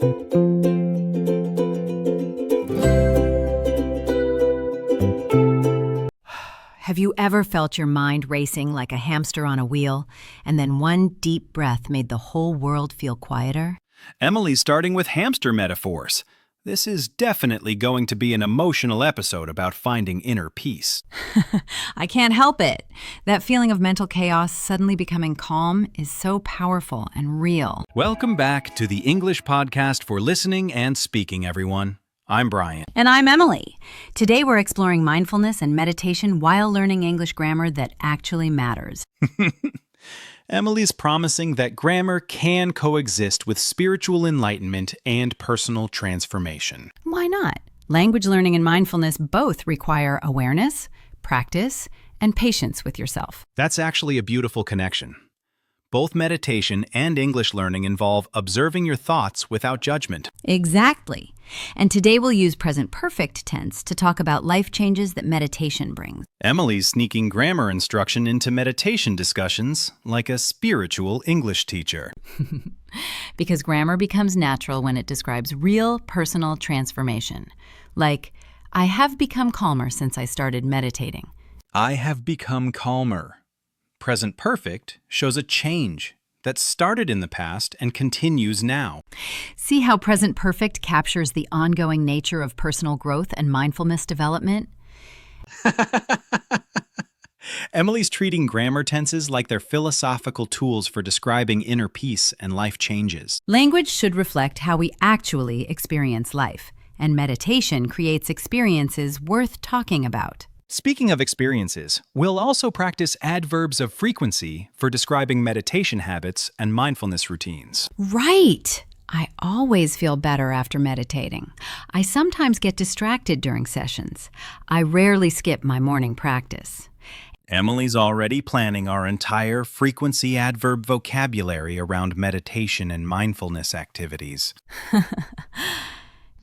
Have you ever felt your mind racing like a hamster on a wheel, and then one deep breath made the whole world feel quieter? Emily's starting with hamster metaphors. This is definitely going to be an emotional episode about finding inner peace. I can't help it. That feeling of mental chaos suddenly becoming calm is so powerful and real. Welcome back to the English podcast for listening and speaking, everyone. I'm Brian. And I'm Emily. Today we're exploring mindfulness and meditation while learning English grammar that actually matters. Emily's promising that grammar can coexist with spiritual enlightenment and personal transformation. Why not? Language learning and mindfulness both require awareness, practice, and patience with yourself. That's actually a beautiful connection. Both meditation and English learning involve observing your thoughts without judgment. Exactly. And today we'll use present perfect tense to talk about life changes that meditation brings. Emily's sneaking grammar instruction into meditation discussions like a spiritual English teacher. Because grammar becomes natural when it describes real personal transformation. Like, I have become calmer since I started meditating. I have become calmer. Present perfect shows a change that started in the past and continues now. See how present perfect captures the ongoing nature of personal growth and mindfulness development? Emily's treating grammar tenses like they're philosophical tools for describing inner peace and life changes. Language should reflect how we actually experience life, and meditation creates experiences worth talking about. Speaking of experiences, we'll also practice adverbs of frequency for describing meditation habits and mindfulness routines. Right! I always feel better after meditating. I sometimes get distracted during sessions. I rarely skip my morning practice. Emily's already planning our entire frequency adverb vocabulary around meditation and mindfulness activities.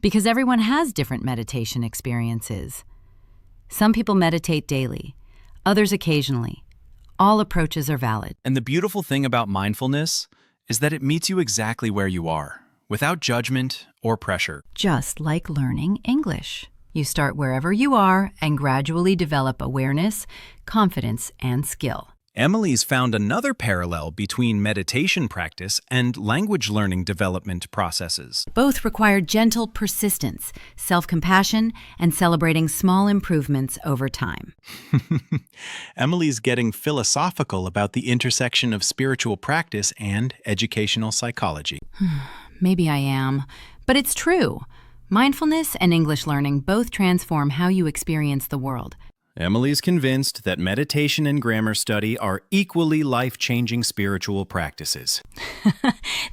Because everyone has different meditation experiences. Some people meditate daily, others occasionally. All approaches are valid. And the beautiful thing about mindfulness is that it meets you exactly where you are, without judgment or pressure. Just like learning English. You start wherever you are and gradually develop awareness, confidence, and skill. Emily's found another parallel between meditation practice and language learning development processes. Both require gentle persistence, self-compassion, and celebrating small improvements over time. Emily's getting philosophical about the intersection of spiritual practice and educational psychology. Maybe I am, but it's true. Mindfulness and English learning both transform how you experience the world. Emily's convinced that meditation and grammar study are equally life-changing spiritual practices.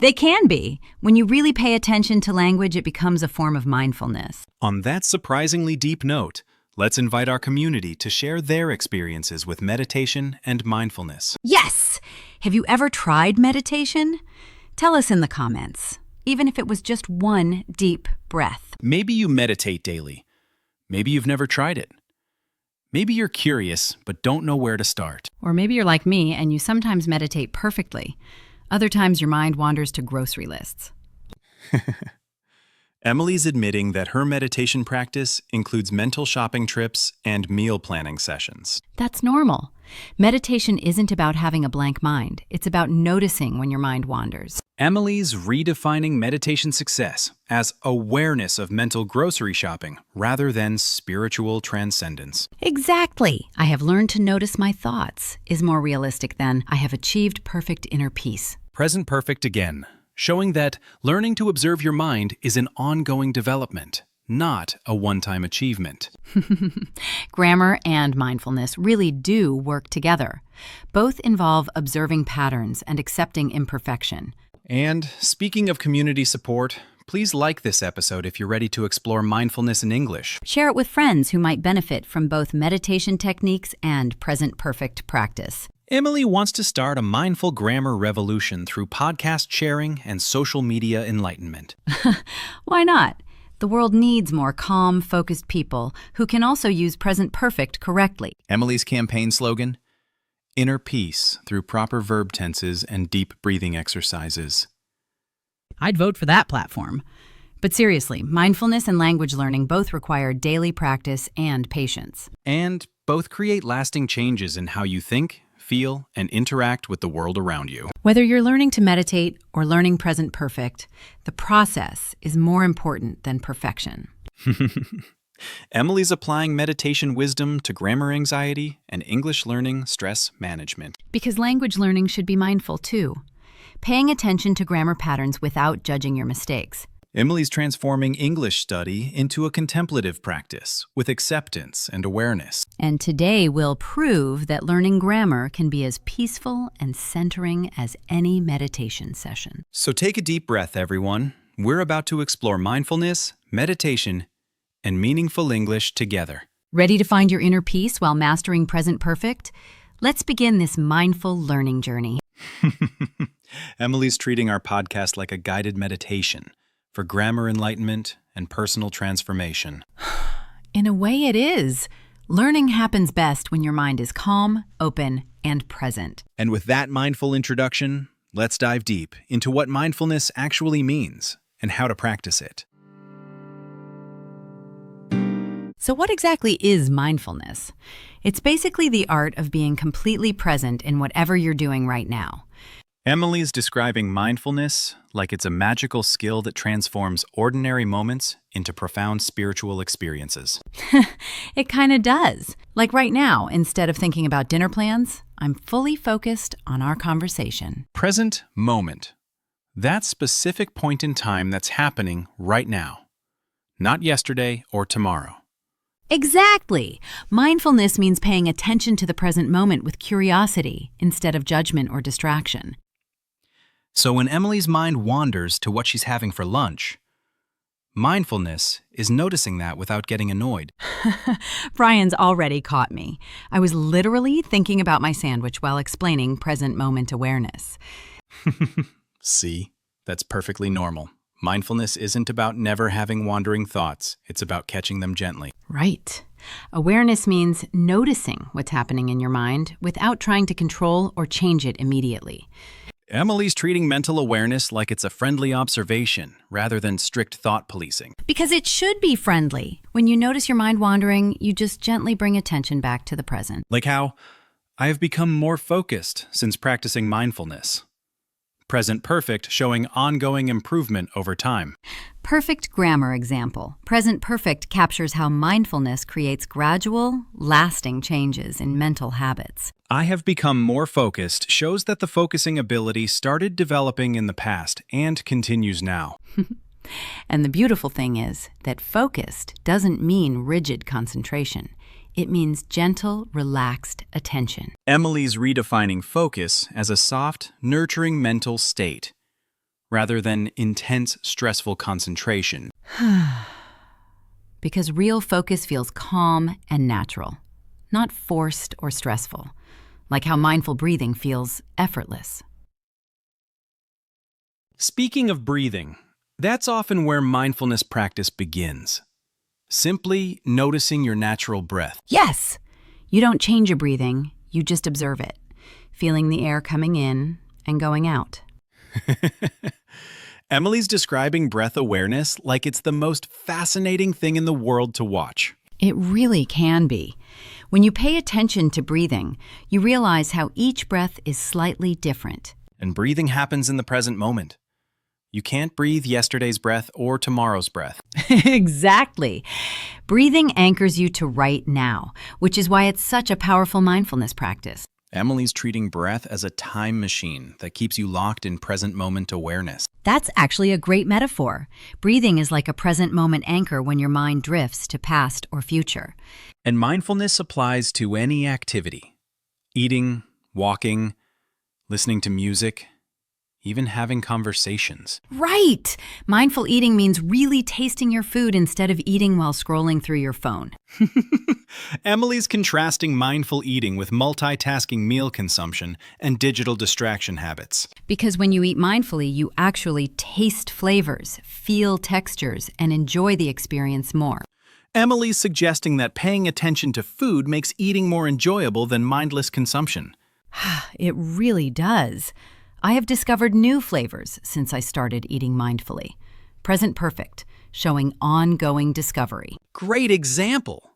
They can be. When you really pay attention to language, it becomes a form of mindfulness. On that surprisingly deep note, let's invite our community to share their experiences with meditation and mindfulness. Yes! Have you ever tried meditation? Tell us in the comments, even if it was just one deep breath. Maybe you meditate daily. Maybe you've never tried it. Maybe you're curious, but don't know where to start. Or maybe you're like me and you sometimes meditate perfectly. Other times your mind wanders to grocery lists. Emily's admitting that her meditation practice includes mental shopping trips and meal planning sessions. That's normal. Meditation isn't about having a blank mind. It's about noticing when your mind wanders. Emily's redefining meditation success as awareness of mental grocery shopping rather than spiritual transcendence. Exactly. I have learned to notice my thoughts is more realistic than I have achieved perfect inner peace. Present perfect again, showing that learning to observe your mind is an ongoing development, not a one-time achievement. Grammar and mindfulness really do work together. Both involve observing patterns and accepting imperfection. And speaking of community support, please like this episode if you're ready to explore mindfulness in English. Share it with friends who might benefit from both meditation techniques and present perfect practice. Emily wants to start a mindful grammar revolution through podcast sharing and social media enlightenment. Why not? The world needs more calm, focused people who can also use present perfect correctly. Emily's campaign slogan: inner peace through proper verb tenses and deep breathing exercises. I'd vote for that platform. But seriously, mindfulness and language learning both require daily practice and patience. And both create lasting changes in how you think, feel, and interact with the world around you. Whether you're learning to meditate or learning present perfect, the process is more important than perfection. Emily's applying meditation wisdom to grammar anxiety and English learning stress management. Because language learning should be mindful too, paying attention to grammar patterns without judging your mistakes. Emily's transforming English study into a contemplative practice with acceptance and awareness. And today we'll prove that learning grammar can be as peaceful and centering as any meditation session. So take a deep breath, everyone. We're about to explore mindfulness, meditation, and meaningful English together. Ready to find your inner peace while mastering present perfect? Let's begin this mindful learning journey. Emily's treating our podcast like a guided meditation for grammar enlightenment and personal transformation. In a way, it is. Learning happens best when your mind is calm, open, and present. And with that mindful introduction, let's dive deep into what mindfulness actually means and how to practice it. So what exactly is mindfulness? It's basically the art of being completely present in whatever you're doing right now. Emily's describing mindfulness like it's a magical skill that transforms ordinary moments into profound spiritual experiences. It kind of does. Like right now, instead of thinking about dinner plans, I'm fully focused on our conversation. Present moment. That specific point in time that's happening right now. Not yesterday or tomorrow. Exactly. Mindfulness means paying attention to the present moment with curiosity instead of judgment or distraction. So when Emily's mind wanders to what she's having for lunch, mindfulness is noticing that without getting annoyed. Brian's already caught me. I was literally thinking about my sandwich while explaining present moment awareness. See, that's perfectly normal. Mindfulness isn't about never having wandering thoughts. It's about catching them gently. Right. Awareness means noticing what's happening in your mind without trying to control or change it immediately. Emily's treating mental awareness like it's a friendly observation rather than strict thought policing. Because it should be friendly. When you notice your mind wandering, you just gently bring attention back to the present. Like how I have become more focused since practicing mindfulness. Present perfect showing ongoing improvement over time. Perfect grammar example. Present perfect captures how mindfulness creates gradual, lasting changes in mental habits. I have become more focused shows that the focusing ability started developing in the past and continues now. And the beautiful thing is that focused doesn't mean rigid concentration. It means gentle, relaxed attention. Emily's redefining focus as a soft, nurturing mental state, rather than intense, stressful concentration. Because real focus feels calm and natural, not forced or stressful, like how mindful breathing feels effortless. Speaking of breathing, that's often where mindfulness practice begins. Simply noticing your natural breath. Yes! You don't change your breathing, you just observe it, feeling the air coming in and going out. Emily's describing breath awareness like it's the most fascinating thing in the world to watch. It really can be. When you pay attention to breathing, you realize how each breath is slightly different. And breathing happens in the present moment. You can't breathe yesterday's breath or tomorrow's breath. Exactly. Breathing anchors you to right now, which is why it's such a powerful mindfulness practice. Emily's treating breath as a time machine that keeps you locked in present moment awareness. That's actually a great metaphor. Breathing is like a present moment anchor when your mind drifts to past or future. And mindfulness applies to any activity. Eating, walking, listening to music, even having conversations. Right! Mindful eating means really tasting your food instead of eating while scrolling through your phone. Emily's contrasting mindful eating with multitasking meal consumption and digital distraction habits. Because when you eat mindfully, you actually taste flavors, feel textures, and enjoy the experience more. Emily's suggesting that paying attention to food makes eating more enjoyable than mindless consumption. It really does. I have discovered new flavors since I started eating mindfully. Present perfect, showing ongoing discovery. Great example!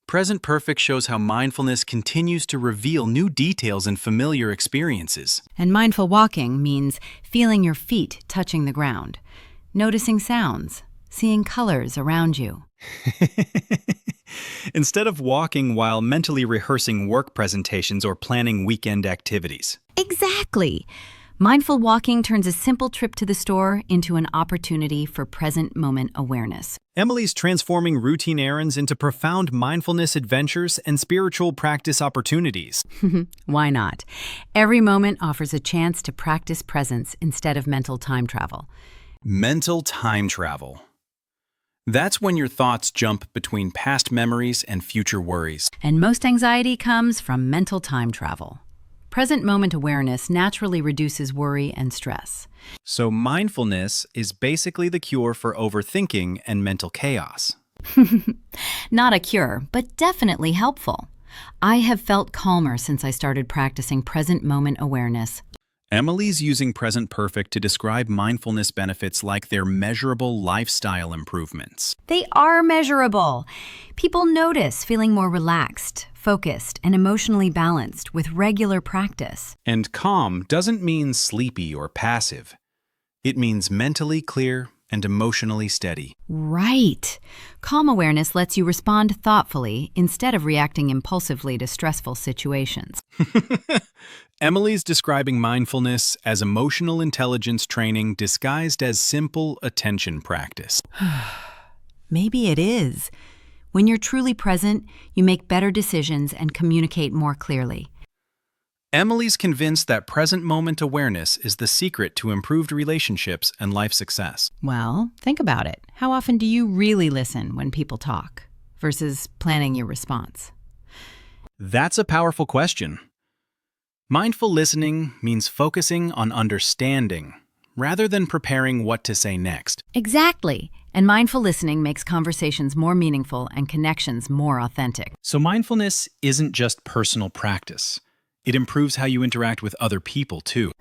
Present perfect shows how mindfulness continues to reveal new details in familiar experiences. And mindful walking means feeling your feet touching the ground, noticing sounds, seeing colors around you. Instead of walking while mentally rehearsing work presentations or planning weekend activities. Exactly! Mindful walking turns a simple trip to the store into an opportunity for present moment awareness. Emily's transforming routine errands into profound mindfulness adventures and spiritual practice opportunities. Why not? Every moment offers a chance to practice presence instead of mental time travel. Mental time travel. That's when your thoughts jump between past memories and future worries. And most anxiety comes from mental time travel. Present moment awareness naturally reduces worry and stress. So mindfulness is basically the cure for overthinking and mental chaos. Not a cure, but definitely helpful. I have felt calmer since I started practicing present moment awareness. Emily's using present perfect to describe mindfulness benefits like they're measurable lifestyle improvements. They are measurable. People notice feeling more relaxed, focused, and emotionally balanced with regular practice. And calm doesn't mean sleepy or passive. It means mentally clear and emotionally steady. Right. Calm awareness lets you respond thoughtfully instead of reacting impulsively to stressful situations. Emily's describing mindfulness as emotional intelligence training disguised as simple attention practice. Maybe it is. When you're truly present, you make better decisions and communicate more clearly. Emily's convinced that present moment awareness is the secret to improved relationships and life success. Well, think about it. How often do you really listen when people talk versus planning your response? That's a powerful question. Mindful listening means focusing on understanding rather than preparing what to say next. Exactly. And mindful listening makes conversations more meaningful and connections more authentic. So mindfulness isn't just personal practice. It improves how you interact with other people, too.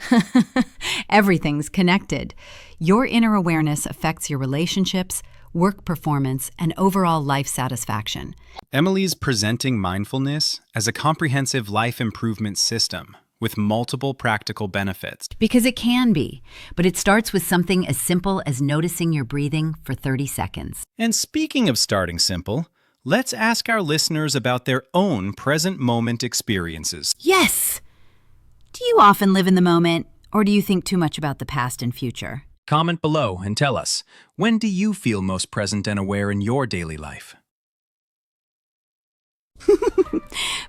Everything's connected. Your inner awareness affects your relationships, work performance, and overall life satisfaction. Emily's presenting mindfulness as a comprehensive life improvement system with multiple practical benefits. Because it can be, but it starts with something as simple as noticing your breathing for 30 seconds. And speaking of starting simple, let's ask our listeners about their own present moment experiences. Yes! Do you often live in the moment, or do you think too much about the past and future? Comment below and tell us, when do you feel most present and aware in your daily life?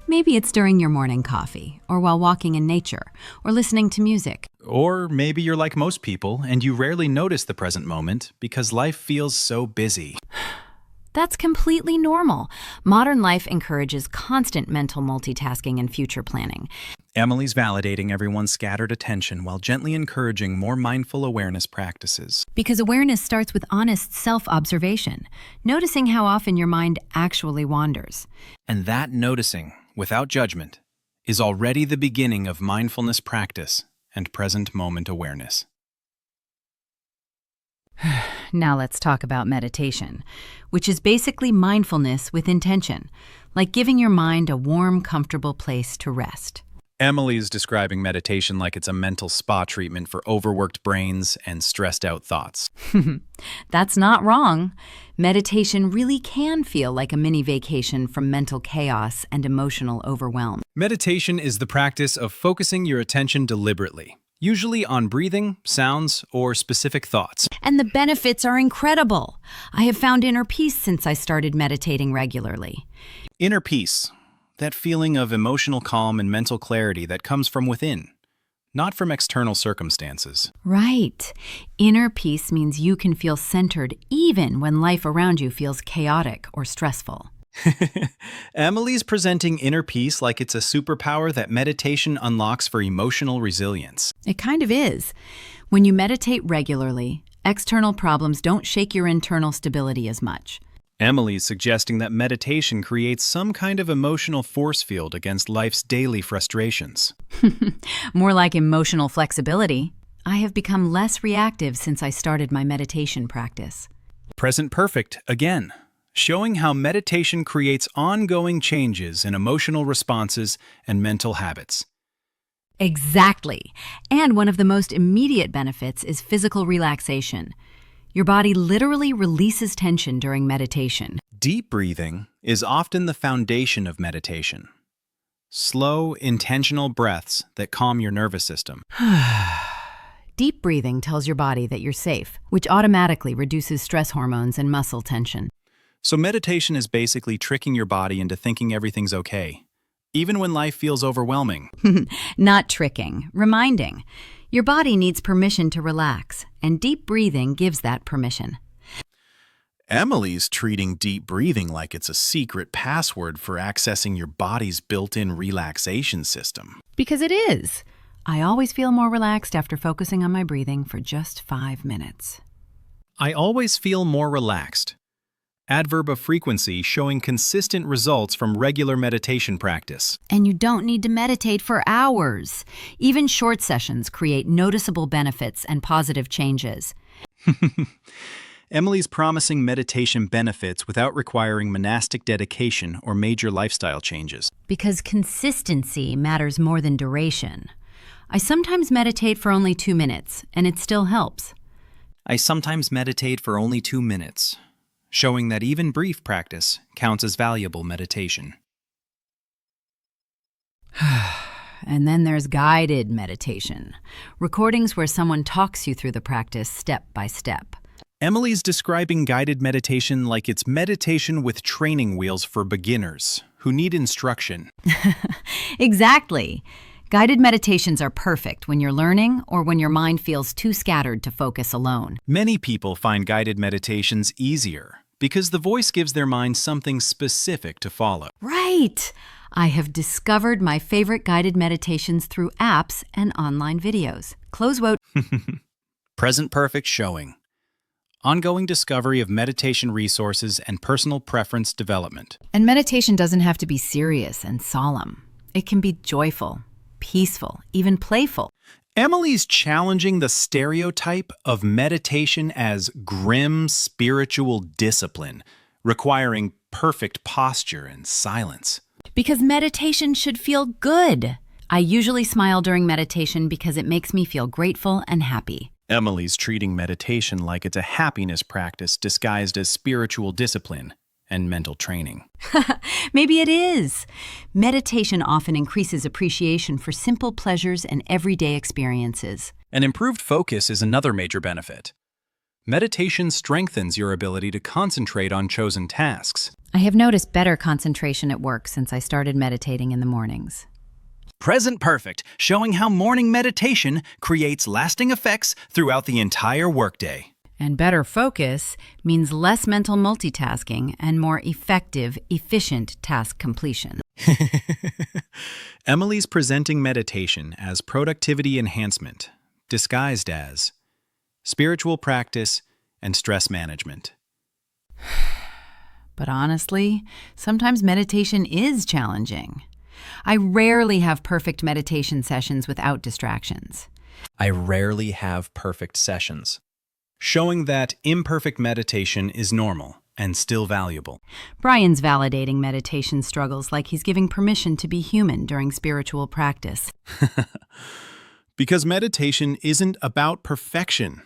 Maybe it's during your morning coffee, or while walking in nature, or listening to music. Or maybe you're like most people and you rarely notice the present moment because life feels so busy. That's completely normal. Modern life encourages constant mental multitasking and future planning. Emily's validating everyone's scattered attention while gently encouraging more mindful awareness practices. Because awareness starts with honest self-observation, noticing how often your mind actually wanders. And that noticing, without judgment, is already the beginning of mindfulness practice and present moment awareness. Now let's talk about meditation, which is basically mindfulness with intention, like giving your mind a warm, comfortable place to rest. Emily's describing meditation like it's a mental spa treatment for overworked brains and stressed out thoughts. That's not wrong. Meditation really can feel like a mini vacation from mental chaos and emotional overwhelm. Meditation is the practice of focusing your attention deliberately, usually on breathing, sounds, or specific thoughts. And the benefits are incredible. I have found inner peace since I started meditating regularly. Inner peace, that feeling of emotional calm and mental clarity that comes from within, not from external circumstances. Right. Inner peace means you can feel centered even when life around you feels chaotic or stressful. Emily's presenting inner peace like it's a superpower that meditation unlocks for emotional resilience. It kind of is. When you meditate regularly, external problems don't shake your internal stability as much. Emily's suggesting that meditation creates some kind of emotional force field against life's daily frustrations. More like emotional flexibility. I have become less reactive since I started my meditation practice. Present perfect again, showing how meditation creates ongoing changes in emotional responses and mental habits. Exactly. And one of the most immediate benefits is physical relaxation. Your body literally releases tension during meditation. Deep breathing is often the foundation of meditation. Slow, intentional breaths that calm your nervous system. Deep breathing tells your body that you're safe, which automatically reduces stress hormones and muscle tension. So meditation is basically tricking your body into thinking everything's okay, even when life feels overwhelming. Not tricking, reminding. Your body needs permission to relax, and deep breathing gives that permission. Emily's treating deep breathing like it's a secret password for accessing your body's built-in relaxation system. Because it is. I always feel more relaxed after focusing on my breathing for just 5 minutes. I always feel more relaxed. Adverb of frequency showing consistent results from regular meditation practice. And you don't need to meditate for hours. Even short sessions create noticeable benefits and positive changes. Emily's promising meditation benefits without requiring monastic dedication or major lifestyle changes. Because consistency matters more than duration. I sometimes meditate for only 2 minutes, and it still helps. I sometimes meditate for only 2 minutes, showing that even brief practice counts as valuable meditation. And then there's guided meditation, recordings where someone talks you through the practice step by step. Emily's describing guided meditation like it's meditation with training wheels for beginners who need instruction. Exactly. Guided meditations are perfect when you're learning or when your mind feels too scattered to focus alone. Many people find guided meditations easier because the voice gives their mind something specific to follow. Right! I have discovered my favorite guided meditations through apps and online videos. Close quote. Present perfect showing. Ongoing discovery of meditation resources and personal preference development. And meditation doesn't have to be serious and solemn. It can be joyful, peaceful, even playful. Emily's challenging the stereotype of meditation as grim spiritual discipline, requiring perfect posture and silence. Because meditation should feel good. I usually smile during meditation because it makes me feel grateful and happy. Emily's treating meditation like it's a happiness practice disguised as spiritual discipline and mental training. Maybe it is. Meditation often increases appreciation for simple pleasures and everyday experiences. An improved focus is another major benefit. Meditation strengthens your ability to concentrate on chosen tasks. I have noticed better concentration at work since I started meditating in the mornings. Present perfect, showing how morning meditation creates lasting effects throughout the entire workday. And better focus means less mental multitasking and more effective, efficient task completion. Emily's presenting meditation as productivity enhancement, disguised as spiritual practice and stress management. But honestly, sometimes meditation is challenging. I rarely have perfect meditation sessions without distractions. I rarely have perfect sessions, showing that imperfect meditation is normal and still valuable. Brian's validating meditation struggles like he's giving permission to be human during spiritual practice. Because meditation isn't about perfection.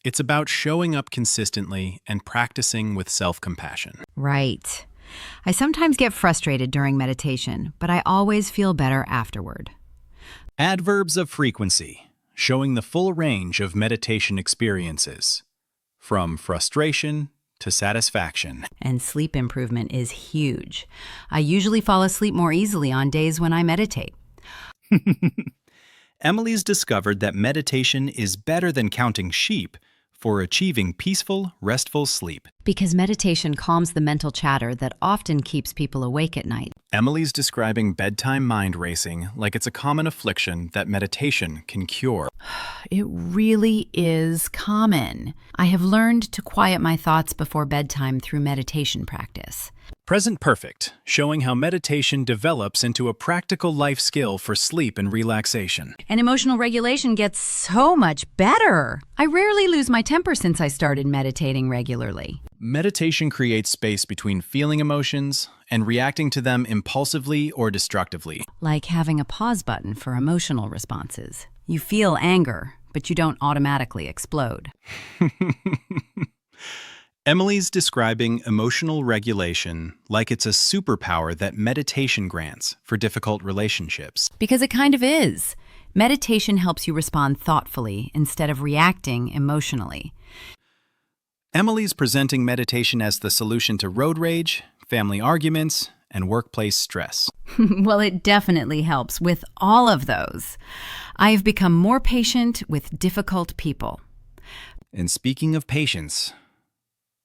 It's about showing up consistently and practicing with self-compassion. Right. I sometimes get frustrated during meditation, but I always feel better afterward. Adverbs of frequency, showing the full range of meditation experiences, from frustration to satisfaction. And sleep improvement is huge. I usually fall asleep more easily on days when I meditate. Emily's discovered that meditation is better than counting sheep for achieving peaceful, restful sleep. Because meditation calms the mental chatter that often keeps people awake at night. Emily's describing bedtime mind racing like it's a common affliction that meditation can cure. It really is common. I have learned to quiet my thoughts before bedtime through meditation practice. Present perfect, showing how meditation develops into a practical life skill for sleep and relaxation. And emotional regulation gets so much better. I rarely lose my temper since I started meditating regularly. Meditation creates space between feeling emotions and reacting to them impulsively or destructively. Like having a pause button for emotional responses. You feel anger, but you don't automatically explode. Emily's describing emotional regulation like it's a superpower that meditation grants for difficult relationships. Because it kind of is. Meditation helps you respond thoughtfully instead of reacting emotionally. Emily's presenting meditation as the solution to road rage, family arguments, and workplace stress. Well, it definitely helps with all of those. I've become more patient with difficult people. And speaking of patience,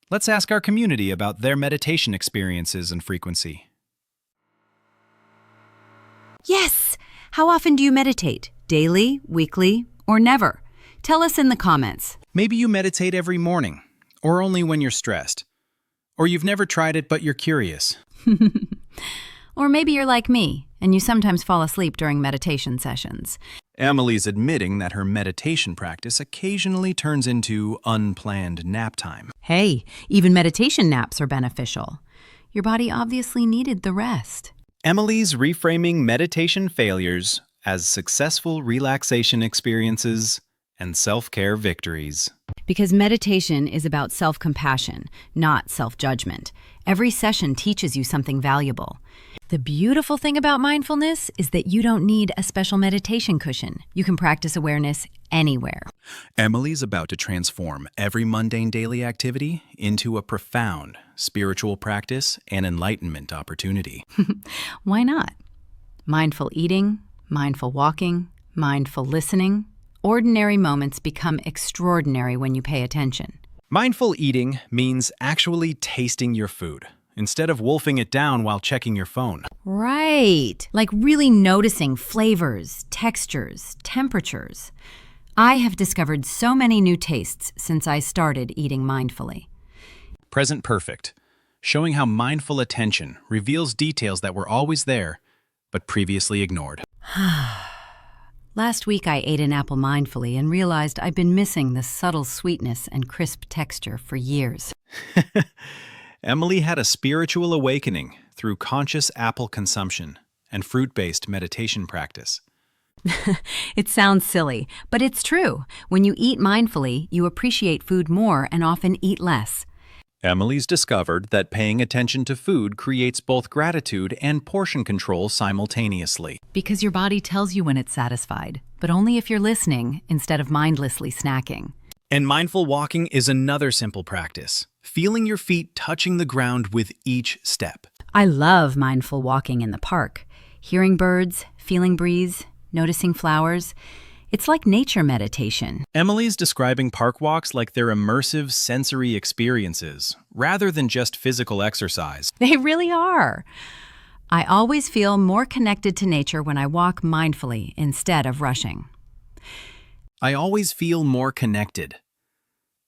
let's ask our community about their meditation experiences and frequency. Yes! How often do you meditate? Daily, weekly, or never? Tell us in the comments. Maybe you meditate every morning, or only when you're stressed. Or you've never tried it but you're curious. Or maybe you're like me, and you sometimes fall asleep during meditation sessions. Emily's admitting that her meditation practice occasionally turns into unplanned nap time. Hey, even meditation naps are beneficial. Your body obviously needed the rest. Emily's reframing meditation failures as successful relaxation experiences and self-care victories. Because meditation is about self-compassion, not self-judgment. Every session teaches you something valuable. The beautiful thing about mindfulness is that you don't need a special meditation cushion. You can practice awareness anywhere. Emily's about to transform every mundane daily activity into a profound spiritual practice and enlightenment opportunity. Why not? Mindful eating, mindful walking, mindful listening. Ordinary moments become extraordinary when you pay attention. Mindful eating means actually tasting your food, instead of wolfing it down while checking your phone. Right. Like really noticing flavors, textures, temperatures. I have discovered so many new tastes since I started eating mindfully. Present perfect, showing how mindful attention reveals details that were always there, but previously ignored. Last week I ate an apple mindfully and realized I'd been missing the subtle sweetness and crisp texture for years. Emily had a spiritual awakening through conscious apple consumption and fruit-based meditation practice. It sounds silly, but it's true. When you eat mindfully, you appreciate food more and often eat less. Emily's discovered that paying attention to food creates both gratitude and portion control simultaneously. Because your body tells you when it's satisfied, but only if you're listening instead of mindlessly snacking. And mindful walking is another simple practice, feeling your feet touching the ground with each step. I love mindful walking in the park. Hearing birds, feeling breeze, noticing flowers. It's like nature meditation. Emily's describing park walks like they're immersive sensory experiences, rather than just physical exercise. They really are. I always feel more connected to nature when I walk mindfully instead of rushing. I always feel more connected.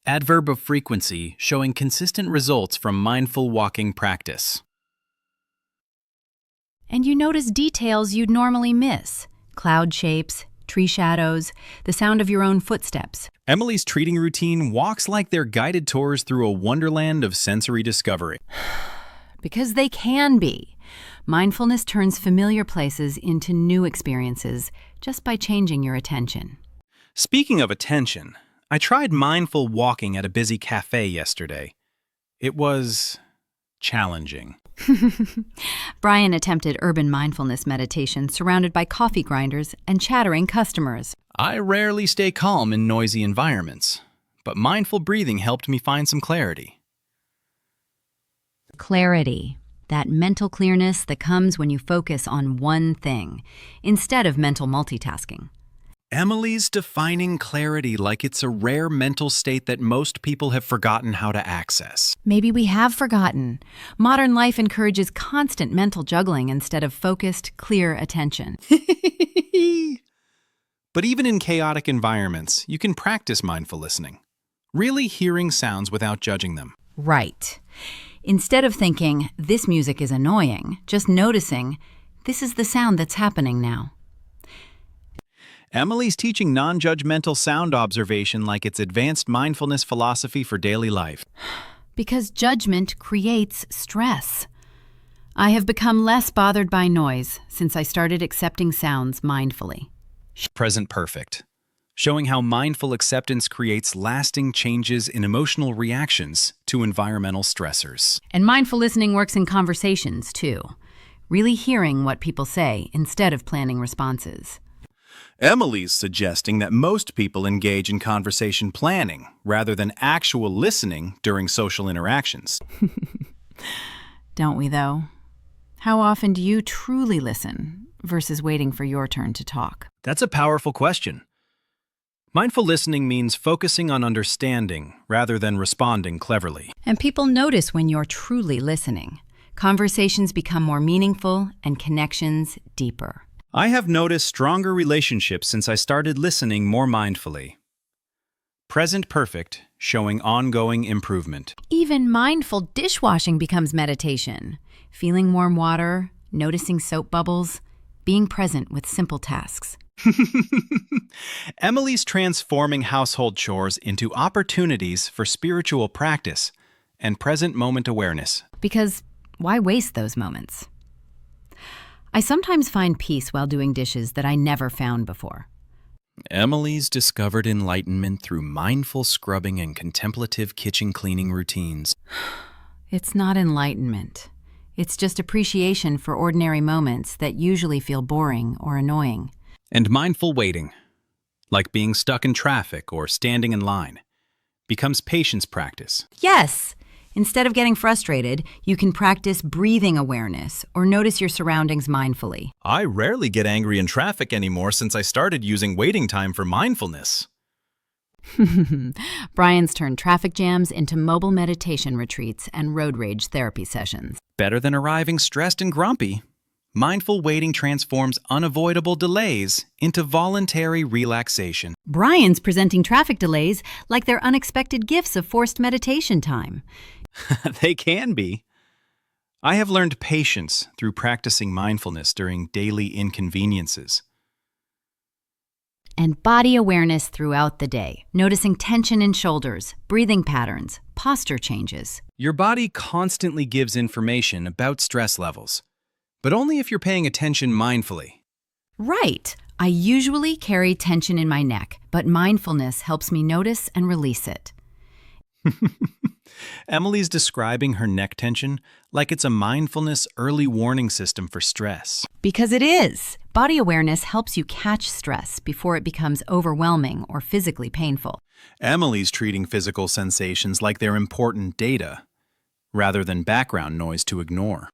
Adverb of frequency showing consistent results from mindful walking practice. And you notice details you'd normally miss. Cloud shapes, tree shadows, the sound of your own footsteps. Emily's treating routine walks like they're guided tours through a wonderland of sensory discovery. Because they can be. Mindfulness turns familiar places into new experiences just by changing your attention. Speaking of attention, I tried mindful walking at a busy cafe yesterday. It was challenging. Brian attempted urban mindfulness meditation surrounded by coffee grinders and chattering customers. I rarely stay calm in noisy environments, but mindful breathing helped me find some clarity. Clarity. That mental clearness that comes when you focus on one thing, instead of mental multitasking. Emily's defining clarity like it's a rare mental state that most people have forgotten how to access. Maybe we have forgotten. Modern life encourages constant mental juggling instead of focused, clear attention. But even in chaotic environments, you can practice mindful listening, really hearing sounds without judging them. Right. Instead of thinking, this music is annoying, just noticing, this is the sound that's happening now. Emily's teaching non-judgmental sound observation like it's advanced mindfulness philosophy for daily life. Because judgment creates stress. I have become less bothered by noise since I started accepting sounds mindfully. Present perfect, showing how mindful acceptance creates lasting changes in emotional reactions to environmental stressors. And mindful listening works in conversations, too. Really hearing what people say instead of planning responses. Emily's suggesting that most people engage in conversation planning rather than actual listening during social interactions. Don't we, though? How often do you truly listen versus waiting for your turn to talk? That's a powerful question. Mindful listening means focusing on understanding rather than responding cleverly. And people notice when you're truly listening. Conversations become more meaningful and connections deeper. I have noticed stronger relationships since I started listening more mindfully. Present perfect, showing ongoing improvement. Even mindful dishwashing becomes meditation. Feeling warm water, noticing soap bubbles, being present with simple tasks. Emily's transforming household chores into opportunities for spiritual practice and present moment awareness. Because why waste those moments? I sometimes find peace while doing dishes that I never found before. Emily's discovered enlightenment through mindful scrubbing and contemplative kitchen cleaning routines. It's not enlightenment. It's just appreciation for ordinary moments that usually feel boring or annoying. And mindful waiting, like being stuck in traffic or standing in line, becomes patience practice. Yes! Instead of getting frustrated, you can practice breathing awareness or notice your surroundings mindfully. I rarely get angry in traffic anymore since I started using waiting time for mindfulness. Brian's turned traffic jams into mobile meditation retreats and road rage therapy sessions. Better than arriving stressed and grumpy, mindful waiting transforms unavoidable delays into voluntary relaxation. Brian's presenting traffic delays like they're unexpected gifts of forced meditation time. They can be. I have learned patience through practicing mindfulness during daily inconveniences. And body awareness throughout the day, noticing tension in shoulders, breathing patterns, posture changes. Your body constantly gives information about stress levels, but only if you're paying attention mindfully. Right. I usually carry tension in my neck, but mindfulness helps me notice and release it. Emily's describing her neck tension like it's a mindfulness early warning system for stress. Because it is. Body awareness helps you catch stress before it becomes overwhelming or physically painful. Emily's treating physical sensations like they're important data, rather than background noise to ignore.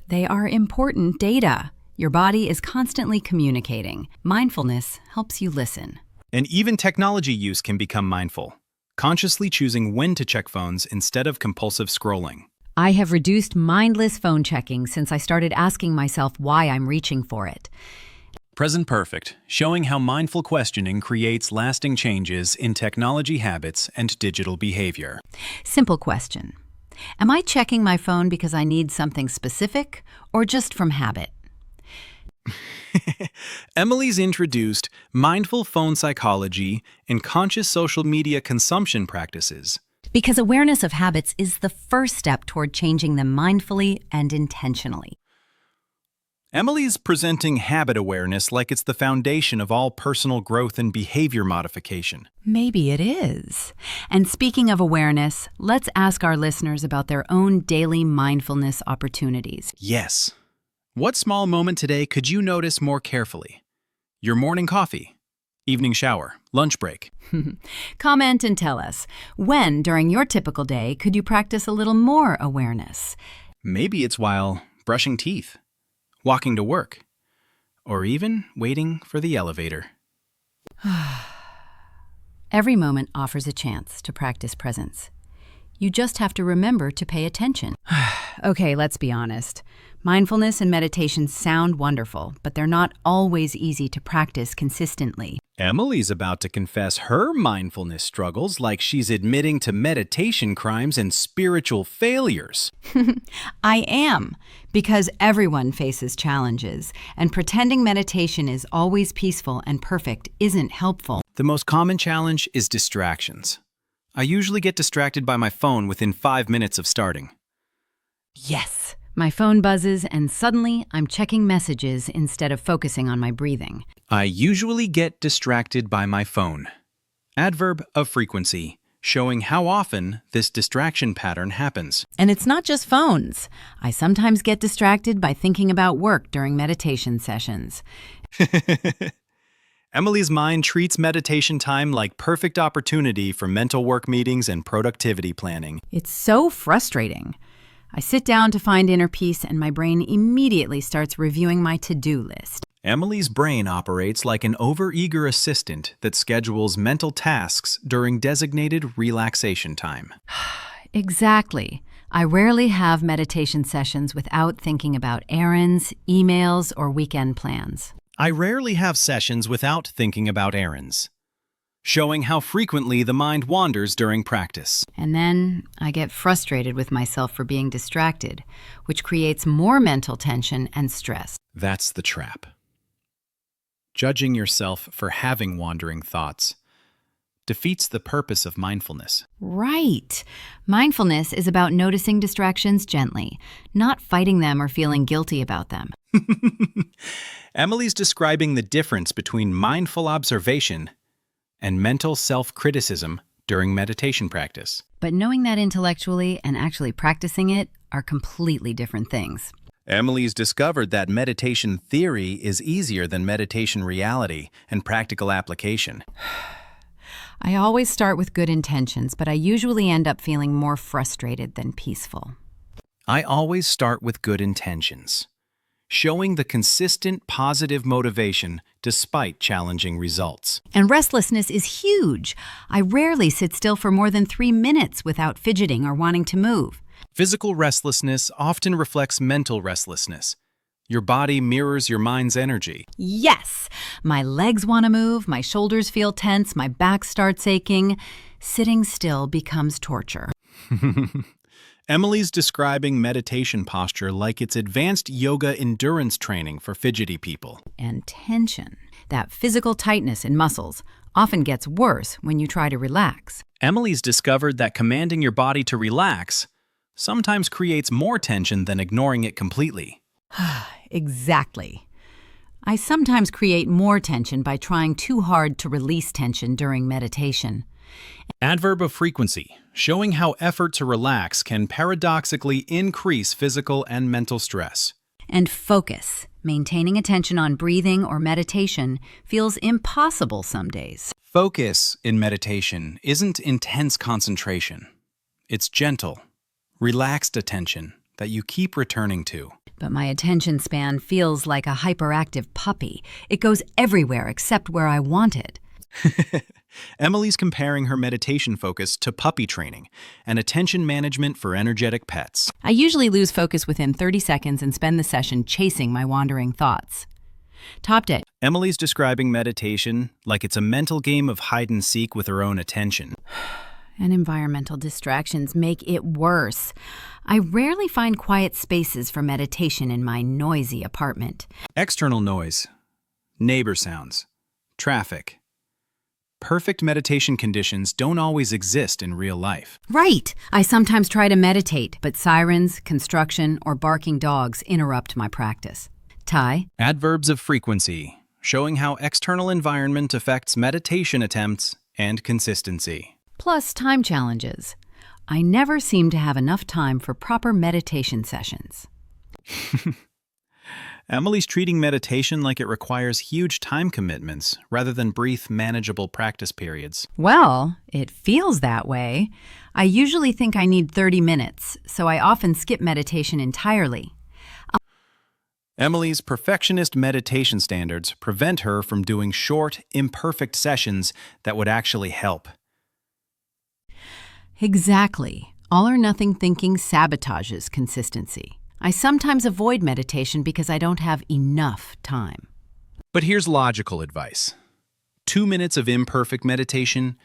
They are important data. Your body is constantly communicating. Mindfulness helps you listen. And even technology use can become mindful, consciously choosing when to check phones instead of compulsive scrolling. I have reduced mindless phone checking since I started asking myself why I'm reaching for it. Present perfect, showing how mindful questioning creates lasting changes in technology habits and digital behavior. Simple question. Am I checking my phone because I need something specific or just from habit? Emily's introduced mindful phone psychology and conscious social media consumption practices. Because awareness of habits is the first step toward changing them mindfully and intentionally. Emily's presenting habit awareness like it's the foundation of all personal growth and behavior modification. Maybe it is. And speaking of awareness, let's ask our listeners about their own daily mindfulness opportunities. Yes. What small moment today could you notice more carefully? Your morning coffee, evening shower, lunch break. Comment and tell us, when during your typical day could you practice a little more awareness? Maybe it's while brushing teeth, walking to work, or even waiting for the elevator. Every moment offers a chance to practice presence. You just have to remember to pay attention. Okay, let's be honest. Mindfulness and meditation sound wonderful, but they're not always easy to practice consistently. Emily's about to confess her mindfulness struggles like she's admitting to meditation crimes and spiritual failures. I am, because everyone faces challenges, and pretending meditation is always peaceful and perfect isn't helpful. The most common challenge is distractions. I usually get distracted by my phone within 5 minutes of starting. Yes! My phone buzzes, and suddenly I'm checking messages instead of focusing on my breathing. I usually get distracted by my phone. Adverb of frequency, showing how often this distraction pattern happens. And it's not just phones. I sometimes get distracted by thinking about work during meditation sessions. Emily's mind treats meditation time like perfect opportunity for mental work meetings and productivity planning. It's so frustrating. I sit down to find inner peace, and my brain immediately starts reviewing my to-do list. Emily's brain operates like an overeager assistant that schedules mental tasks during designated relaxation time. Exactly. I rarely have meditation sessions without thinking about errands, emails, or weekend plans. I rarely have sessions without thinking about errands, showing how frequently the mind wanders during practice. And then I get frustrated with myself for being distracted, which creates more mental tension and stress. That's the trap. Judging yourself for having wandering thoughts defeats the purpose of mindfulness. Right. Mindfulness is about noticing distractions gently, not fighting them or feeling guilty about them. Emily's describing the difference between mindful observation and mental self-criticism during meditation practice. But knowing that intellectually and actually practicing it are completely different things. Emily's discovered that meditation theory is easier than meditation reality and practical application. I always start with good intentions, but I usually end up feeling more frustrated than peaceful. I always start with good intentions, showing the consistent positive motivation despite challenging results. And restlessness is huge. I rarely sit still for more than 3 minutes without fidgeting or wanting to move. Physical restlessness often reflects mental restlessness. Your body mirrors your mind's energy. Yes! My legs want to move, my shoulders feel tense, my back starts aching. Sitting still becomes torture. Emily's describing meditation posture like it's advanced yoga endurance training for fidgety people. And tension, that physical tightness in muscles, often gets worse when you try to relax. Emily's discovered that commanding your body to relax sometimes creates more tension than ignoring it completely. Exactly. I sometimes create more tension by trying too hard to release tension during meditation. Adverb of frequency, showing how effort to relax can paradoxically increase physical and mental stress. And focus, maintaining attention on breathing or meditation, feels impossible some days. Focus in meditation isn't intense concentration. It's gentle, relaxed attention that you keep returning to. But my attention span feels like a hyperactive puppy. It goes everywhere except where I want it. Emily's comparing her meditation focus to puppy training and attention management for energetic pets. I usually lose focus within 30 seconds and spend the session chasing my wandering thoughts. Topped it. Emily's describing meditation like it's a mental game of hide and seek with her own attention. And environmental distractions make it worse. I rarely find quiet spaces for meditation in my noisy apartment. External noise, neighbor sounds, traffic. Perfect meditation conditions don't always exist in real life. Right! I sometimes try to meditate, but sirens, construction, or barking dogs interrupt my practice. Ty? Adverbs of frequency, showing how external environment affects meditation attempts and consistency. Plus time challenges. I never seem to have enough time for proper meditation sessions. Emily's treating meditation like it requires huge time commitments rather than brief, manageable practice periods. Well, it feels that way. I usually think I need 30 minutes, so I often skip meditation entirely. Emily's perfectionist meditation standards prevent her from doing short, imperfect sessions that would actually help. Exactly. All or nothing thinking sabotages consistency. I sometimes avoid meditation because I don't have enough time. But here's logical advice. 2 minutes of imperfect meditation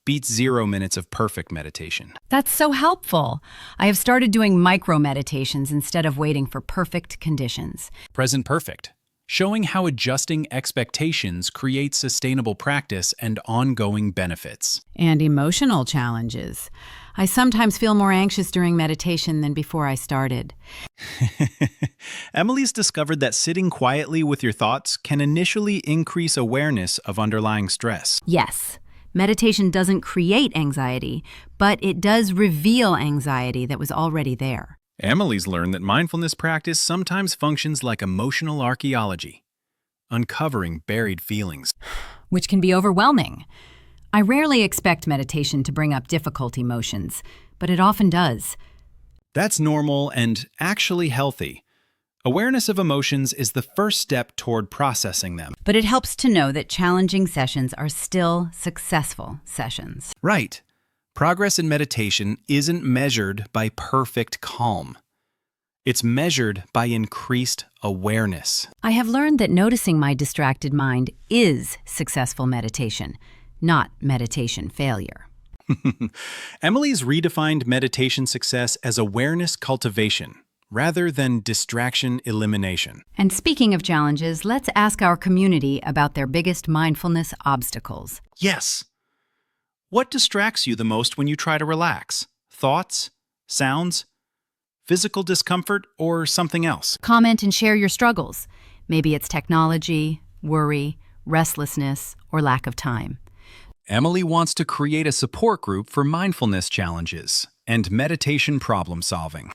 beats 0 minutes of perfect meditation. That's so helpful. I have started doing micro meditations instead of waiting for perfect conditions. Present perfect, showing how adjusting expectations creates sustainable practice and ongoing benefits. And emotional challenges. I sometimes feel more anxious during meditation than before I started. Emily's discovered that sitting quietly with your thoughts can initially increase awareness of underlying stress. Yes, meditation doesn't create anxiety, but it does reveal anxiety that was already there. Emily's learned that mindfulness practice sometimes functions like emotional archaeology, uncovering buried feelings. Which can be overwhelming. I rarely expect meditation to bring up difficult emotions, but it often does. That's normal and actually healthy. Awareness of emotions is the first step toward processing them. But it helps to know that challenging sessions are still successful sessions. Right. Progress in meditation isn't measured by perfect calm. It's measured by increased awareness. I have learned that noticing my distracted mind is successful meditation, not meditation failure. Emily's redefined meditation success as awareness cultivation rather than distraction elimination. And speaking of challenges, let's ask our community about their biggest mindfulness obstacles. Yes. What distracts you the most when you try to relax? Thoughts? Sounds? Physical discomfort? Or something else? Comment and share your struggles. Maybe it's technology, worry, restlessness, or lack of time. Emily wants to create a support group for mindfulness challenges and meditation problem solving.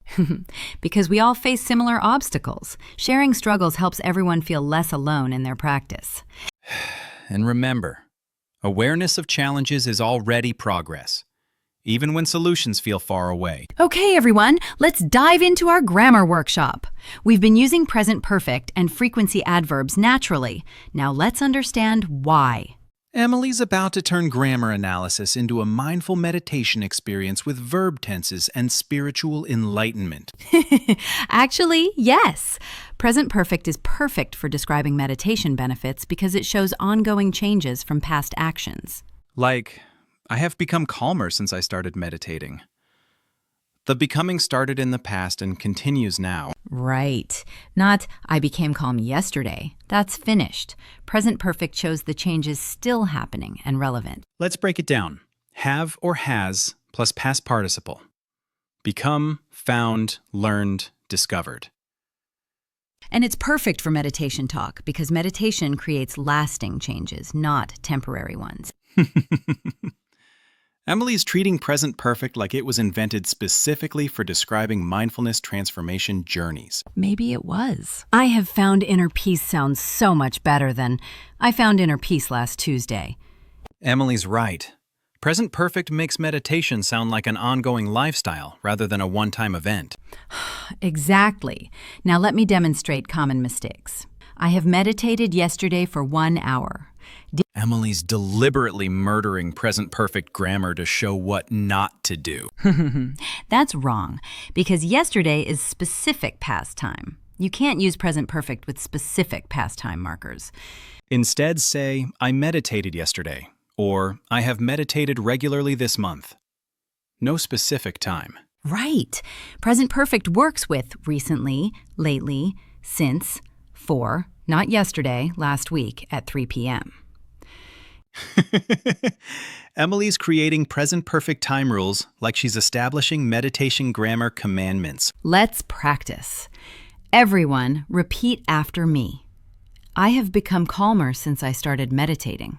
Because we all face similar obstacles. Sharing struggles helps everyone feel less alone in their practice. And remember, awareness of challenges is already progress, even when solutions feel far away. Okay, everyone, let's dive into our grammar workshop. We've been using present perfect and frequency adverbs naturally. Now let's understand why. Emily's about to turn grammar analysis into a mindful meditation experience with verb tenses and spiritual enlightenment. Actually, yes. Present perfect is perfect for describing meditation benefits because it shows ongoing changes from past actions. Like, I have become calmer since I started meditating. The becoming started in the past and continues now. Right. Not, I became calm yesterday. That's finished. Present perfect shows the changes still happening and relevant. Let's break it down. Have or has plus past participle. Become, found, learned, discovered. And it's perfect for meditation talk because meditation creates lasting changes, not temporary ones. Emily's treating present perfect like it was invented specifically for describing mindfulness transformation journeys. Maybe it was. I have found inner peace sounds so much better than I found inner peace last Tuesday. Emily's right. Present perfect makes meditation sound like an ongoing lifestyle rather than a one-time event. Exactly. Now let me demonstrate common mistakes. I have meditated yesterday for 1 hour. Emily's deliberately murdering present perfect grammar to show what not to do. That's wrong, because yesterday is specific past time. You can't use present perfect with specific past time markers. Instead, say, I meditated yesterday, or I have meditated regularly this month. No specific time. Right. Present perfect works with recently, lately, since, for, not yesterday, last week at 3 p.m. Emily's creating present perfect time rules like she's establishing meditation grammar commandments. Let's practice. Everyone, repeat after me. I have become calmer since I started meditating.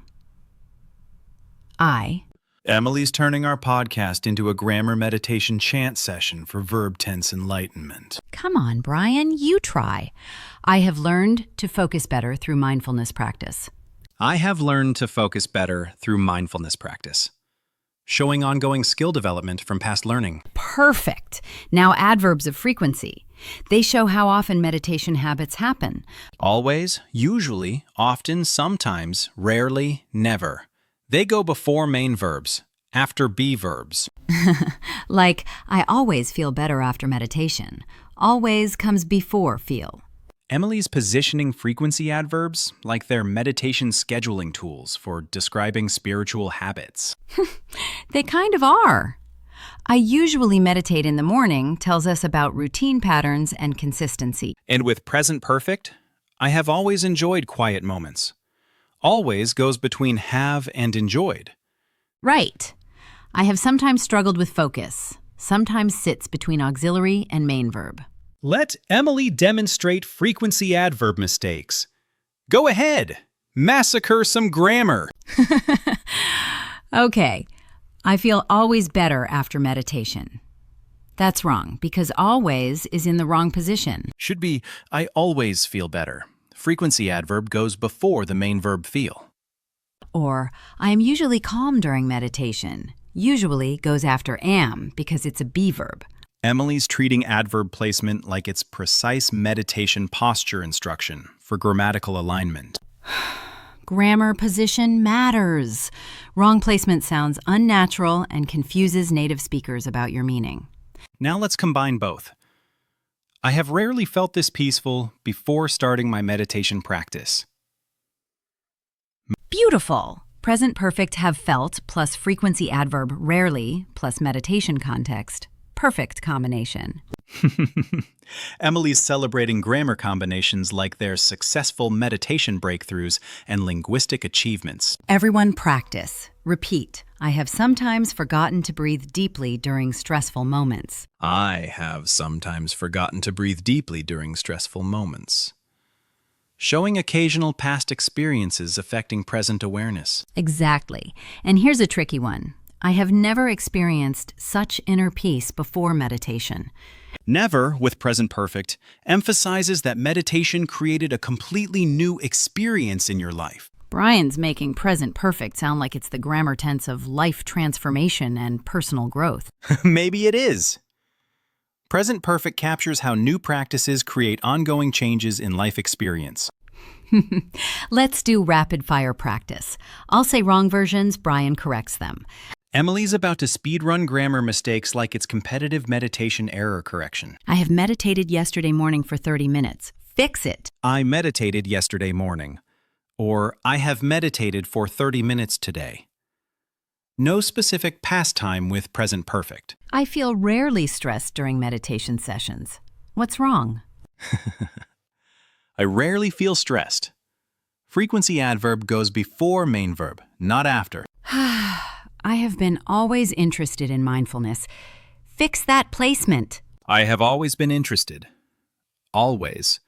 Emily's turning our podcast into a grammar meditation chant session for verb tense enlightenment. Come on, Brian, you try. I have learned to focus better through mindfulness practice. I have learned to focus better through mindfulness practice, showing ongoing skill development from past learning. Perfect. Now adverbs of frequency. They show how often meditation habits happen. Always, usually, often, sometimes, rarely, never. They go before main verbs, after be verbs. Like, I always feel better after meditation. Always comes before feel. Emily's positioning frequency adverbs like they're meditation scheduling tools for describing spiritual habits. They kind of are. I usually meditate in the morning tells us about routine patterns and consistency. And with present perfect, I have always enjoyed quiet moments. Always goes between have and enjoyed. Right. I have sometimes struggled with focus. Sometimes sits between auxiliary and main verb. Let Emily demonstrate frequency adverb mistakes. Go ahead. Massacre some grammar. Okay. I feel always better after meditation. That's wrong, because always is in the wrong position. Should be, I always feel better. Frequency adverb goes before the main verb feel. Or, I am usually calm during meditation. Usually goes after am, because it's a be verb. Emily's treating adverb placement like it's precise meditation posture instruction for grammatical alignment. Grammar position matters. Wrong placement sounds unnatural and confuses native speakers about your meaning. Now let's combine both. I have rarely felt this peaceful before starting my meditation practice. Beautiful. Present perfect have felt plus frequency adverb rarely plus meditation context. Perfect combination. Emily's celebrating grammar combinations like their successful meditation breakthroughs and linguistic achievements. Everyone practice. Repeat. I have sometimes forgotten to breathe deeply during stressful moments. I have sometimes forgotten to breathe deeply during stressful moments. Showing occasional past experiences affecting present awareness. Exactly. And here's a tricky one. I have never experienced such inner peace before meditation. Never, with present perfect, emphasizes that meditation created a completely new experience in your life. Brian's making present perfect sound like it's the grammar tense of life transformation and personal growth. Maybe it is. Present perfect captures how new practices create ongoing changes in life experience. Let's do rapid fire practice. I'll say wrong versions, Brian corrects them. Emily's about to speedrun grammar mistakes like it's competitive meditation error correction. I have meditated yesterday morning for 30 minutes. Fix it. I meditated yesterday morning. Or, I have meditated for 30 minutes today. No specific past time with present perfect. I feel rarely stressed during meditation sessions. What's wrong? I rarely feel stressed. Frequency adverb goes before main verb, not after. I have been always interested in mindfulness. Fix that placement. I have always been interested. Always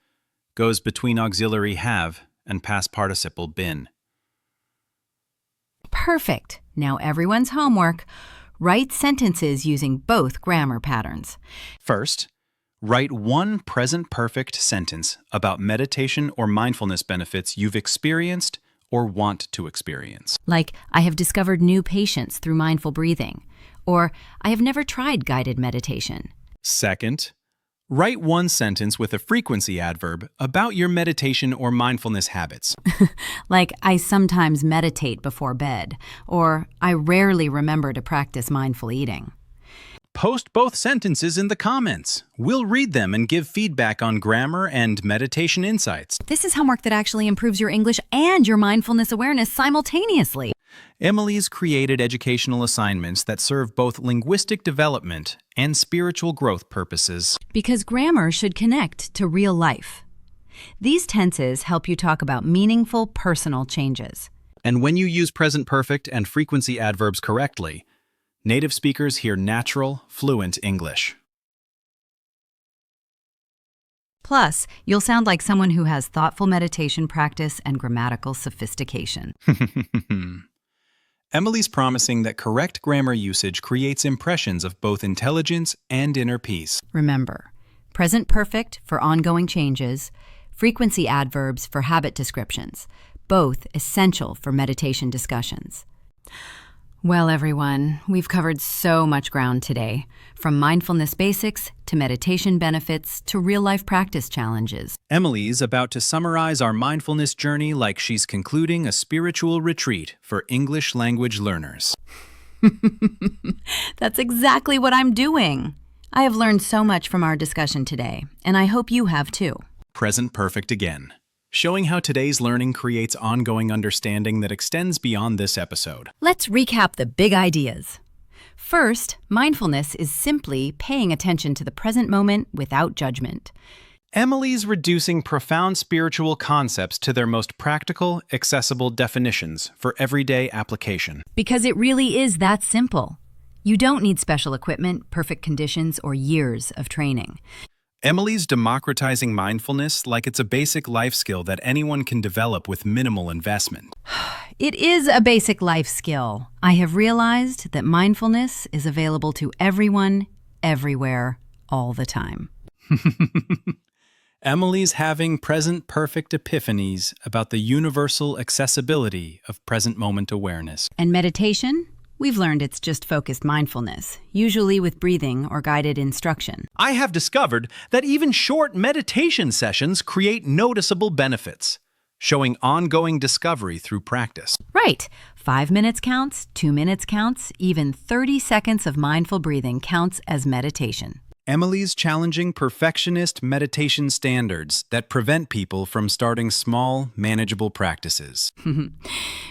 goes between auxiliary have and past participle been. Perfect. Now everyone's homework. Write sentences using both grammar patterns. First, write one present perfect sentence about meditation or mindfulness benefits you've experienced or want to experience. Like, I have discovered new patience through mindful breathing. Or, I have never tried guided meditation. Second, write one sentence with a frequency adverb about your meditation or mindfulness habits. Like, I sometimes meditate before bed. Or, I rarely remember to practice mindful eating. Post both sentences in the comments. We'll read them and give feedback on grammar and meditation insights. This is homework that actually improves your English and your mindfulness awareness simultaneously. Emily's created educational assignments that serve both linguistic development and spiritual growth purposes. Because grammar should connect to real life. These tenses help you talk about meaningful personal changes. And when you use present perfect and frequency adverbs correctly, native speakers hear natural, fluent English. Plus, you'll sound like someone who has thoughtful meditation practice and grammatical sophistication. Emily's promising that correct grammar usage creates impressions of both intelligence and inner peace. Remember, present perfect for ongoing changes, frequency adverbs for habit descriptions, both essential for meditation discussions. Well, everyone, we've covered so much ground today, from mindfulness basics to meditation benefits to real-life practice challenges. Emily's about to summarize our mindfulness journey like she's concluding a spiritual retreat for English language learners. That's exactly what I'm doing. I have learned so much from our discussion today, and I hope you have too. Present perfect again, showing how today's learning creates ongoing understanding that extends beyond this episode. Let's recap the big ideas. First, mindfulness is simply paying attention to the present moment without judgment. Emily's reducing profound spiritual concepts to their most practical, accessible definitions for everyday application. Because it really is that simple. You don't need special equipment, perfect conditions, or years of training. Emily's democratizing mindfulness like it's a basic life skill that anyone can develop with minimal investment. It is a basic life skill. I have realized that mindfulness is available to everyone, everywhere, all the time. Emily's having present perfect epiphanies about the universal accessibility of present moment awareness. And meditation? We've learned it's just focused mindfulness, usually with breathing or guided instruction. I have discovered that even short meditation sessions create noticeable benefits, showing ongoing discovery through practice. Right. 5 minutes counts, 2 minutes counts, even 30 seconds of mindful breathing counts as meditation. Emily's challenging perfectionist meditation standards that prevent people from starting small, manageable practices.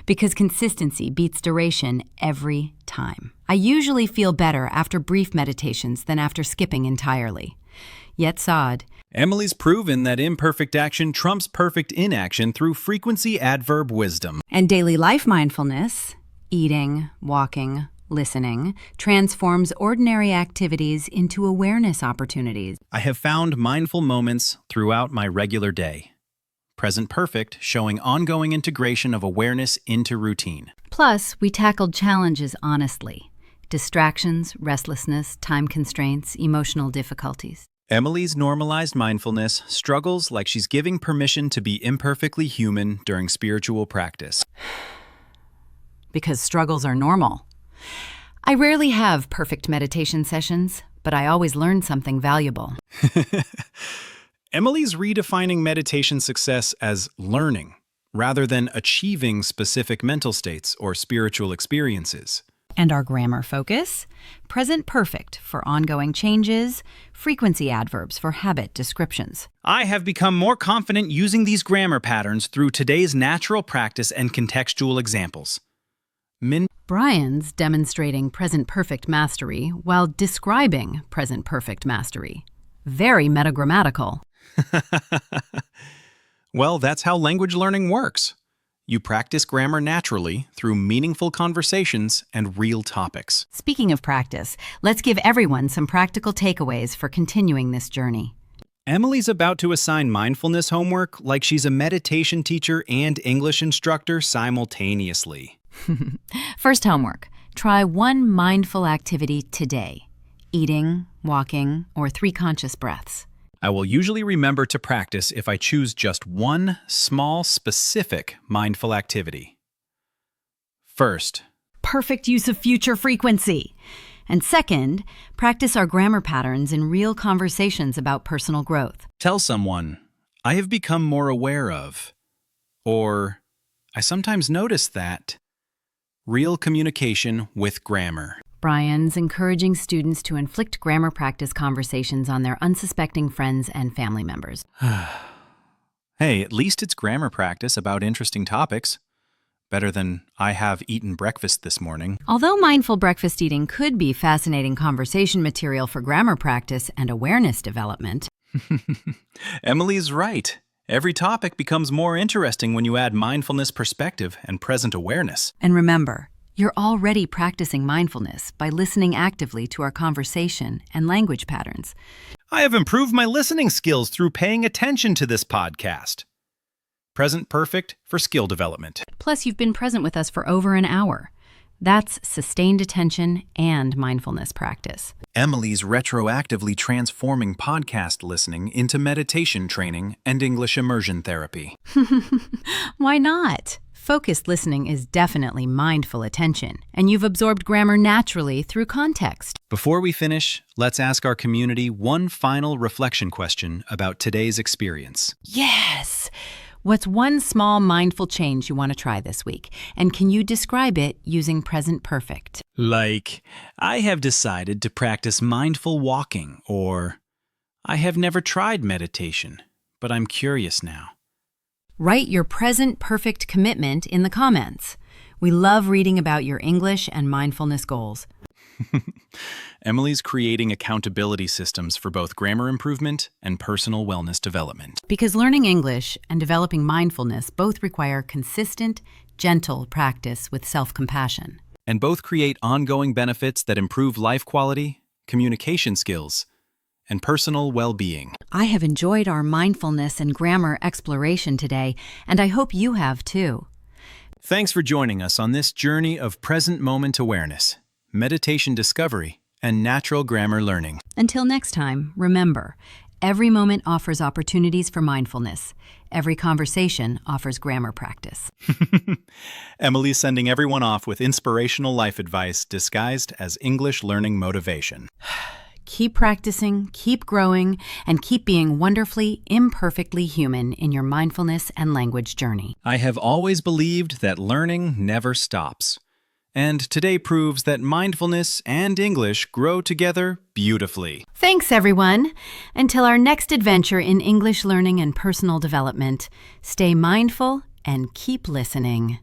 Because consistency beats duration every time. I usually feel better after brief meditations than after skipping entirely. Yet sod. Emily's proven that imperfect action trumps perfect inaction through frequency adverb wisdom. And daily life mindfulness, eating, walking, listening, transforms ordinary activities into awareness opportunities. I have found mindful moments throughout my regular day. Present perfect, showing ongoing integration of awareness into routine. Plus, we tackled challenges honestly. Distractions, restlessness, time constraints, emotional difficulties. Emily's normalized mindfulness struggles like she's giving permission to be imperfectly human during spiritual practice. Because struggles are normal. I rarely have perfect meditation sessions, but I always learn something valuable. Emily's redefining meditation success as learning, rather than achieving specific mental states or spiritual experiences. And our grammar focus? Present perfect for ongoing changes, frequency adverbs for habit descriptions. I have become more confident using these grammar patterns through today's natural practice and contextual examples. Brian's demonstrating present perfect mastery while describing present perfect mastery. Very metagrammatical. Well, that's how language learning works. You practice grammar naturally through meaningful conversations and real topics. Speaking of practice, let's give everyone some practical takeaways for continuing this journey. Emily's about to assign mindfulness homework like she's a meditation teacher and English instructor simultaneously. First homework. Try one mindful activity today. Eating, walking, or 3 conscious breaths. I will usually remember to practice if I choose just one small, specific mindful activity. First, perfect use of future frequency. And second, practice our grammar patterns in real conversations about personal growth. tell someone, I have become more aware of, or I sometimes notice that. Real communication with grammar. Brian's encouraging students to inflict grammar practice conversations on their unsuspecting friends and family members. Hey, at least it's grammar practice about interesting topics. Better than I have eaten breakfast this morning. Although mindful breakfast eating could be fascinating conversation material for grammar practice and awareness development. Emily's right. Every topic becomes more interesting when you add mindfulness perspective and present awareness. And remember, you're already practicing mindfulness by listening actively to our conversation and language patterns. I have improved my listening skills through paying attention to this podcast. Present perfect for skill development. Plus, you've been present with us for over an hour. That's sustained attention and mindfulness practice. Emily's retroactively transforming podcast listening into meditation training and English immersion therapy. Why not? Focused listening is definitely mindful attention, and you've absorbed grammar naturally through context. Before we finish, let's ask our community one final reflection question about today's experience. Yes! What's one small mindful change you want to try this week? And can you describe it using present perfect? Like, I have decided to practice mindful walking, or I have never tried meditation, but I'm curious now. Write your present perfect commitment in the comments. We love reading about your English and mindfulness goals. Emily's creating accountability systems for both grammar improvement and personal wellness development. Because learning English and developing mindfulness both require consistent, gentle practice with self-compassion. And both create ongoing benefits that improve life quality, communication skills, and personal well-being. I have enjoyed our mindfulness and grammar exploration today, and I hope you have too. Thanks for joining us on this journey of present moment awareness, meditation discovery, and natural grammar learning. Until next time, remember, every moment offers opportunities for mindfulness. Every conversation offers grammar practice. Emily's sending everyone off with inspirational life advice disguised as English learning motivation. Keep practicing, keep growing, and keep being wonderfully, imperfectly human in your mindfulness and language journey. I have always believed that learning never stops. And today proves that mindfulness and English grow together beautifully. Thanks, everyone. Until our next adventure in English learning and personal development, stay mindful and keep listening.